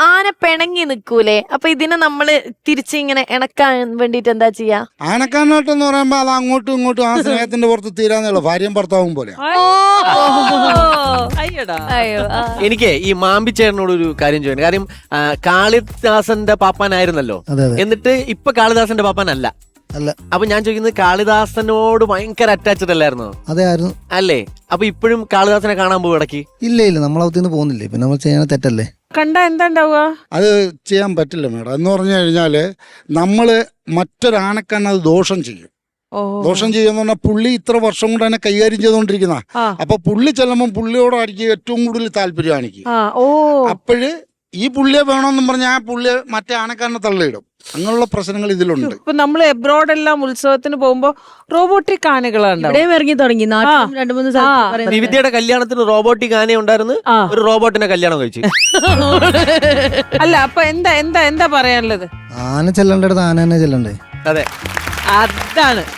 ആന പിണങ്ങി നിക്കൂലേ? അപ്പൊ ഇതിനെ നമ്മള് തിരിച്ചിങ്ങനെ ഇണക്കാൻ വേണ്ടിട്ട് എന്താ ചെയ്യാ? ആനക്കാനായിട്ടെന്ന് പറയുമ്പോ അത് അങ്ങോട്ടും ഇങ്ങോട്ടും ആ സ്നേഹത്തിന്റെ പുറത്ത് തീരാന്നുള്ള ഭാര്യയും ഭർത്താവും പോലെ. അയ്യോ എനിക്ക് ഈ മാമ്പിച്ചേട്ടനോട് ഒരു കാര്യം ചോദിക്കണം. കാര്യം കാളിദാസന്റെ പാപ്പാനായിരുന്നല്ലോ, എന്നിട്ട് ഇപ്പൊ കാളിദാസന്റെ പാപ്പാനല്ല. അല്ല. അപ്പൊ ഞാൻ ചോദിക്കുന്നത്, കാളിദാസനോട് ഭയങ്കര അറ്റാച്ച്ഡ് അല്ലായിരുന്നോ? അതെ ആയിരുന്നു. അല്ലേ? അപ്പൊ ഇപ്പോഴും കാളിദാസനെ കാണാൻ പോകും ഇടയ്ക്ക്? ഇല്ല നമ്മളകത്തുനിന്ന് പോകുന്നില്ലേ, പിന്നെ നമ്മൾ ചെയ്യണ തെറ്റല്ലേ. കണ്ടാ എന്താ ഉണ്ടാവുക? അത് ചെയ്യാൻ പറ്റില്ല മേഡം. എന്ന് പറഞ്ഞു കഴിഞ്ഞാല് നമ്മള് മറ്റൊരാനക്കാരൻ അത് ദോഷം ചെയ്യും. ദോഷം ചെയ്യുന്ന പറഞ്ഞാൽ പുള്ളി ഇത്ര വർഷം കൊണ്ട് തന്നെ കൈകാര്യം ചെയ്തുകൊണ്ടിരിക്കുന്ന, അപ്പൊ പുള്ളി ചെല്ലുമ്പോൾ പുള്ളിയോടായിരിക്കും ഏറ്റവും കൂടുതൽ താല്പര്യം ആണിക്ക്. അപ്പോഴ് ഈ പുള്ളിയെ വേണമെന്നും പറഞ്ഞാൽ ആ പുള്ളിയെ മറ്റേ ആനക്കാരനെ തള്ളിയിടും. അങ്ങനെയുള്ള പ്രശ്നങ്ങൾ ഇതിലുണ്ട്. ഇപ്പൊ നമ്മള് എബ്രോഡ് എല്ലാം ഉത്സവത്തിന് പോകുമ്പോ റോബോട്ടിക് ആനകളാണ് ഇറങ്ങി തുടങ്ങി. 2-3 നിവിദ്യയുടെ കല്യാണത്തിന് റോബോട്ടിക് ആന ഉണ്ടായിരുന്നു. ഒരു റോബോട്ടിനെ കല്യാണം കഴിച്ചു. അല്ല, അപ്പൊ എന്താ പറയാനുള്ളത്? ആന ചെല്ലണ്ടടുത്ത് ആന തന്നെ ചെല്ലണ്ടേ? അതെ, അതാണ്